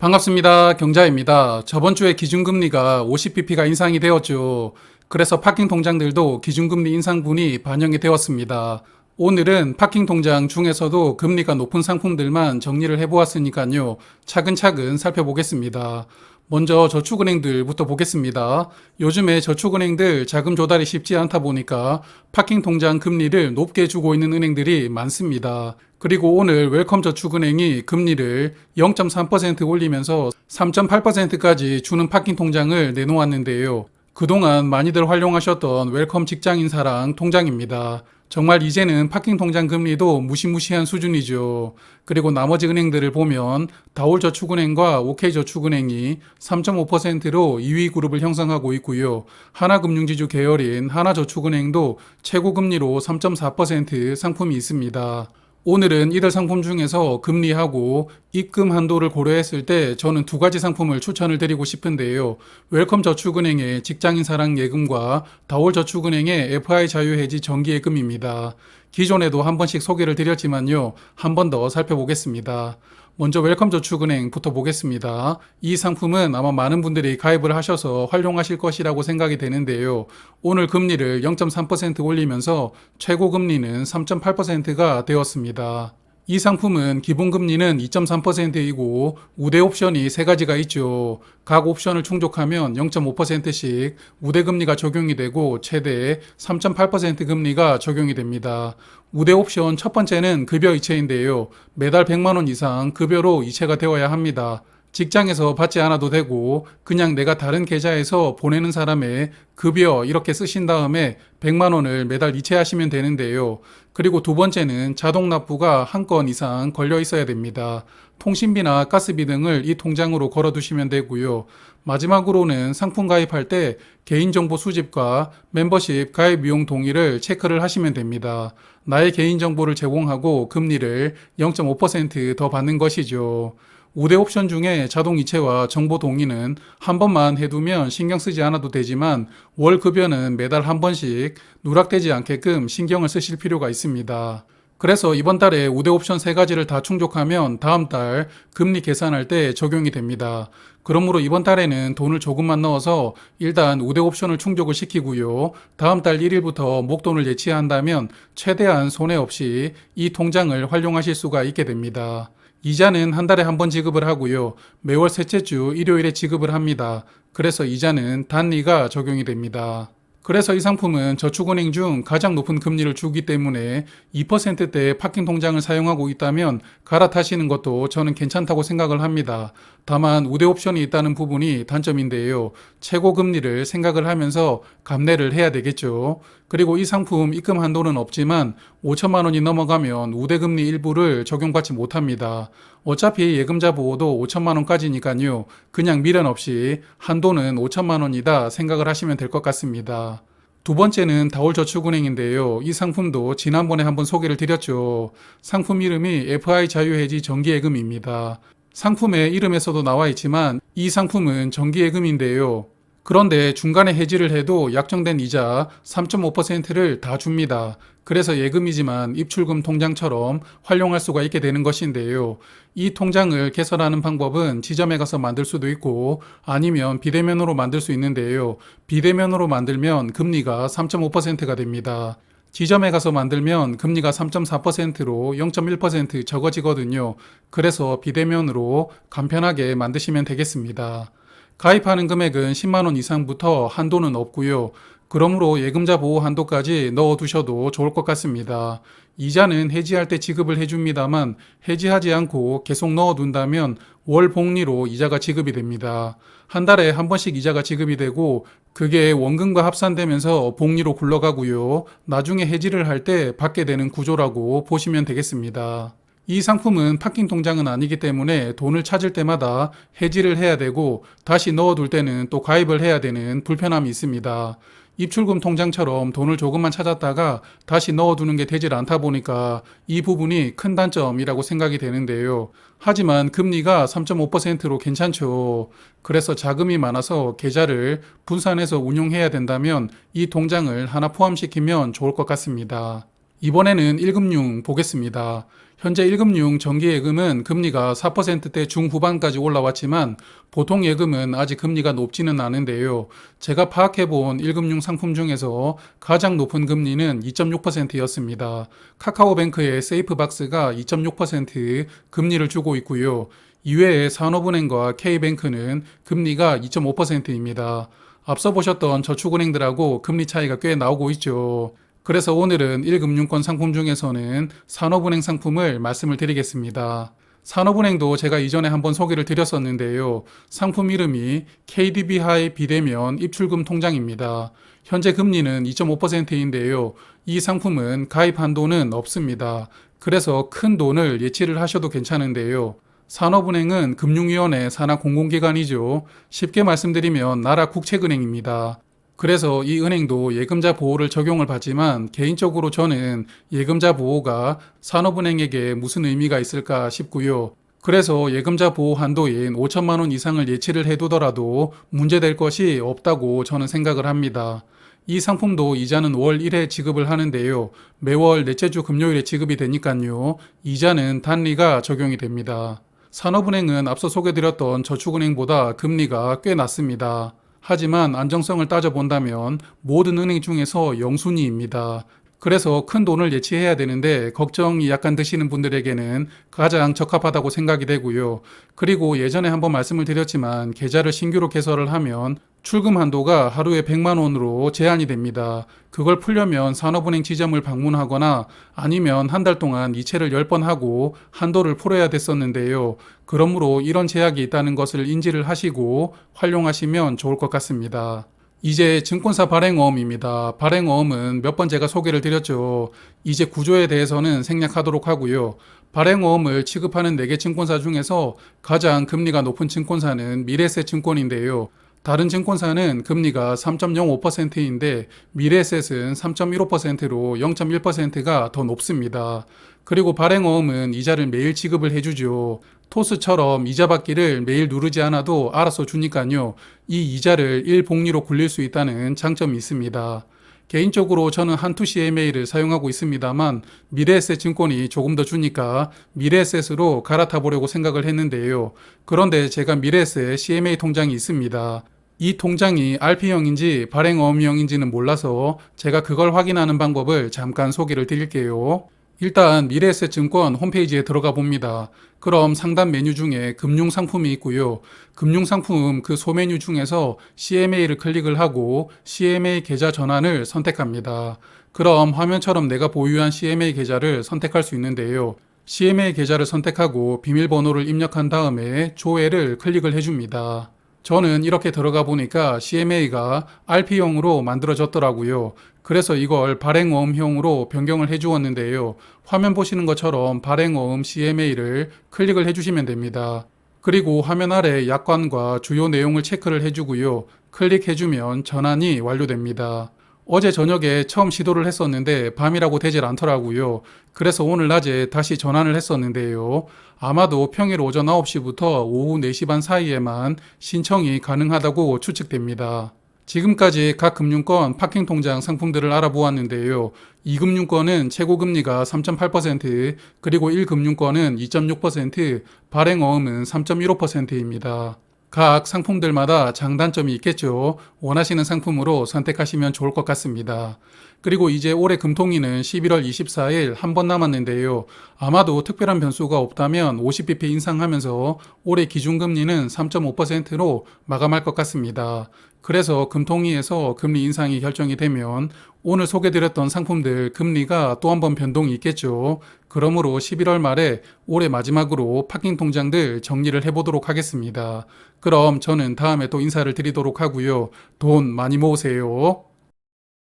반갑습니다. 경자입니다. 저번 주에 기준금리가 50bp가 인상이 되었죠. 그래서 파킹 통장들도 기준금리 인상분이 반영이 되었습니다. 오늘은 파킹 통장 중에서도 금리가 높은 상품들만 정리를 해보았으니까요. 차근차근 살펴보겠습니다. 먼저 저축은행들부터 보겠습니다. 요즘에 저축은행들 자금 조달이 쉽지 않다 보니까 파킹 통장 금리를 높게 주고 있는 은행들이 많습니다. 그리고 오늘 웰컴 저축은행이 금리를 0.3% 올리면서 3.8%까지 주는 파킹 통장을 내놓았는데요. 그동안 많이들 활용하셨던 웰컴 직장인사랑 통장입니다. 정말 이제는 파킹 통장 금리도 무시무시한 수준이죠. 그리고 나머지 은행들을 보면 다올저축은행과 OK저축은행이 3.5%로 2위 그룹을 형성하고 있고요. 하나금융지주 계열인 하나저축은행도 최고 금리로 3.4% 상품이 있습니다. 오늘은 이들 상품 중에서 금리하고 입금 한도를 고려했을 때 저는 두 가지 상품을 추천을 드리고 싶은데요. 웰컴 저축은행의 직장인 사랑 예금과 다올 저축은행의 FI 자유해지 정기예금입니다. 기존에도 한 번씩 소개를 드렸지만요. 한 번 더 살펴보겠습니다. 먼저 웰컴 저축은행부터 보겠습니다. 이 상품은 아마 많은 분들이 가입을 하셔서 활용하실 것이라고 생각이 되는데요. 오늘 금리를 0.3% 올리면서 최고 금리는 3.8%가 되었습니다. 이 상품은 기본금리는 2.3%이고 우대 옵션이 세 가지가 있죠. 각 옵션을 충족하면 0.5%씩 우대금리가 적용이 되고 최대 3.8% 금리가 적용이 됩니다. 우대 옵션 첫 번째는 급여 이체인데요. 매달 100만원 이상 급여로 이체가 되어야 합니다. 직장에서 받지 않아도 되고 그냥 내가 다른 계좌에서 보내는 사람의 급여 이렇게 쓰신 다음에 100만 원을 매달 이체하시면 되는데요. 그리고 두 번째는 자동 납부가 한 건 이상 걸려 있어야 됩니다. 통신비나 가스비 등을 이 통장으로 걸어두시면 되고요. 마지막으로는 상품 가입할 때 개인정보 수집과 멤버십 가입 비용 동의를 체크를 하시면 됩니다. 나의 개인정보를 제공하고 금리를 0.5% 더 받는 것이죠. 우대 옵션 중에 자동 이체와 정보 동의는 한 번만 해두면 신경 쓰지 않아도 되지만 월 급여는 매달 한 번씩 누락되지 않게끔 신경을 쓰실 필요가 있습니다. 그래서 이번 달에 우대 옵션 세 가지를 다 충족하면 다음 달 금리 계산할 때 적용이 됩니다. 그러므로 이번 달에는 돈을 조금만 넣어서 일단 우대 옵션을 충족을 시키고요. 다음 달 1일부터 목돈을 예치한다면 최대한 손해 없이 이 통장을 활용하실 수가 있게 됩니다. 이자는 한 달에 한 번 지급을 하고요. 매월 셋째 주 일요일에 지급을 합니다. 그래서 이자는 단리가 적용이 됩니다. 그래서 이 상품은 저축은행 중 가장 높은 금리를 주기 때문에 2%대 파킹 통장을 사용하고 있다면 갈아타시는 것도 저는 괜찮다고 생각을 합니다. 다만 우대 옵션이 있다는 부분이 단점인데요. 최고 금리를 생각을 하면서 감내를 해야 되겠죠. 그리고 이 상품 입금 한도는 없지만 5천만 원이 넘어가면 우대 금리 일부를 적용받지 못합니다. 어차피 예금자 보호도 5천만 원까지니까요. 그냥 미련 없이 한도는 5천만 원이다 생각을 하시면 될 것 같습니다. 두 번째는 다올저축은행인데요. 이 상품도 지난번에 한번 소개를 드렸죠. 상품 이름이 FI 자유해지 정기예금입니다. 상품의 이름에서도 나와 있지만 이 상품은 정기예금인데요. 그런데 중간에 해지를 해도 약정된 이자 3.5%를 다 줍니다. 그래서 예금이지만 입출금 통장처럼 활용할 수가 있게 되는 것인데요. 이 통장을 개설하는 방법은 지점에 가서 만들 수도 있고 아니면 비대면으로 만들 수 있는데요. 비대면으로 만들면 금리가 3.5%가 됩니다. 지점에 가서 만들면 금리가 3.4%로 0.1% 적어지거든요. 그래서 비대면으로 간편하게 만드시면 되겠습니다. 가입하는 금액은 10만원 이상부터 한도는 없고요. 그러므로 예금자 보호 한도까지 넣어두셔도 좋을 것 같습니다. 이자는 해지할 때 지급을 해줍니다만 해지하지 않고 계속 넣어둔다면 월 복리로 이자가 지급이 됩니다. 한 달에 한 번씩 이자가 지급이 되고 그게 원금과 합산되면서 복리로 굴러가고요. 나중에 해지를 할 때 받게 되는 구조라고 보시면 되겠습니다. 이 상품은 파킹 통장은 아니기 때문에 돈을 찾을 때마다 해지를 해야 되고 다시 넣어둘 때는 또 가입을 해야 되는 불편함이 있습니다. 입출금 통장처럼 돈을 조금만 찾았다가 다시 넣어두는 게 되질 않다 보니까 이 부분이 큰 단점이라고 생각이 되는데요. 하지만 금리가 3.5%로 괜찮죠. 그래서 자금이 많아서 계좌를 분산해서 운용해야 된다면 이 통장을 하나 포함시키면 좋을 것 같습니다. 이번에는 1금융 보겠습니다. 현재 1금융 정기예금은 금리가 4%대 중후반까지 올라왔지만 보통 예금은 아직 금리가 높지는 않은데요. 제가 파악해본 1금융 상품 중에서 가장 높은 금리는 2.6%였습니다. 카카오뱅크의 세이프박스가 2.6% 금리를 주고 있고요. 이외에 산업은행과 K뱅크는 금리가 2.5%입니다. 앞서 보셨던 저축은행들하고 금리 차이가 꽤 나오고 있죠. 그래서 오늘은 1금융권 상품 중에서는 산업은행 상품을 말씀을 드리겠습니다. 산업은행도 제가 이전에 한번 소개를 드렸었는데요. 상품 이름이 KDB 하이 비대면 입출금 통장입니다. 현재 금리는 2.5%인데요. 이 상품은 가입 한도는 없습니다. 그래서 큰 돈을 예치를 하셔도 괜찮은데요. 산업은행은 금융위원회 산하 공공기관이죠. 쉽게 말씀드리면 나라 국책은행입니다. 그래서 이 은행도 예금자 보호를 적용을 받지만 개인적으로 저는 예금자 보호가 산업은행에게 무슨 의미가 있을까 싶고요. 그래서 예금자 보호 한도인 5천만 원 이상을 예치를 해두더라도 문제될 것이 없다고 저는 생각을 합니다. 이 상품도 이자는 월 1회 지급을 하는데요. 매월 넷째 주 금요일에 지급이 되니까요. 이자는 단리가 적용이 됩니다. 산업은행은 앞서 소개드렸던 저축은행보다 금리가 꽤 낮습니다. 하지만 안정성을 따져본다면 모든 은행 중에서 영순위입니다. 그래서 큰 돈을 예치해야 되는데 걱정이 약간 드시는 분들에게는 가장 적합하다고 생각이 되고요. 그리고 예전에 한번 말씀을 드렸지만 계좌를 신규로 개설을 하면 출금 한도가 하루에 100만 원으로 제한이 됩니다. 그걸 풀려면 산업은행 지점을 방문하거나 아니면 한 달 동안 이체를 10번 하고 한도를 풀어야 됐었는데요. 그러므로 이런 제약이 있다는 것을 인지를 하시고 활용하시면 좋을 것 같습니다. 이제 증권사 발행어음입니다. 발행어음은 몇 번 제가 소개를 드렸죠. 이제 구조에 대해서는 생략하도록 하고요. 발행어음을 취급하는 4개 증권사 중에서 가장 금리가 높은 증권사는 미래에셋증권인데요. 다른 증권사는 금리가 3.05%인데 미래에셋은 3.15%로 0.1%가 더 높습니다. 그리고 발행어음은 이자를 매일 지급을 해주죠. 토스처럼 이자 받기를 매일 누르지 않아도 알아서 주니까요. 이 이자를 일복리로 굴릴 수 있다는 장점이 있습니다. 개인적으로 저는 한투 CMA를 사용하고 있습니다만 미래에셋 증권이 조금 더 주니까 미래에셋으로 갈아타 보려고 생각을 했는데요. 그런데 제가 미래에셋 CMA 통장이 있습니다. 이 통장이 RP형인지 발행어음형인지는 몰라서 제가 그걸 확인하는 방법을 잠깐 소개를 드릴게요. 일단 미래에셋증권 홈페이지에 들어가 봅니다. 그럼 상단 메뉴 중에 금융상품이 있고요. 금융상품 그 소메뉴 중에서 CMA를 클릭을 하고 CMA 계좌 전환을 선택합니다. 그럼 화면처럼 내가 보유한 CMA 계좌를 선택할 수 있는데요. CMA 계좌를 선택하고 비밀번호를 입력한 다음에 조회를 클릭을 해줍니다. 저는 이렇게 들어가 보니까 CMA가 RP형으로 만들어졌더라고요. 그래서 이걸 발행어음형으로 변경을 해주었는데요. 화면 보시는 것처럼 발행어음 CMA를 클릭을 해주시면 됩니다. 그리고 화면 아래 약관과 주요 내용을 체크를 해주고요. 클릭해주면 전환이 완료됩니다. 어제 저녁에 처음 시도를 했었는데 밤이라고 되질 않더라고요. 그래서 오늘 낮에 다시 전환을 했었는데요. 아마도 평일 오전 9시부터 오후 4시 반 사이에만 신청이 가능하다고 추측됩니다. 지금까지 각 금융권 파킹 통장 상품들을 알아보았는데요. 2금융권은 최고금리가 3.8%, 그리고 1금융권은 2.6%, 발행어음은 3.15%입니다. 각 상품들마다 장단점이 있겠죠. 원하시는 상품으로 선택하시면 좋을 것 같습니다. 그리고 이제 올해 금통위는 11월 24일 한 번 남았는데요. 아마도 특별한 변수가 없다면 50bp 인상하면서 올해 기준금리는 3.5%로 마감할 것 같습니다. 그래서 금통위에서 금리 인상이 결정이 되면 오늘 소개드렸던 상품들 금리가 또 한 번 변동이 있겠죠. 그러므로 11월 말에 올해 마지막으로 파킹 통장들 정리를 해보도록 하겠습니다. 그럼 저는 다음에 또 인사를 드리도록 하고요. 돈 많이 모으세요.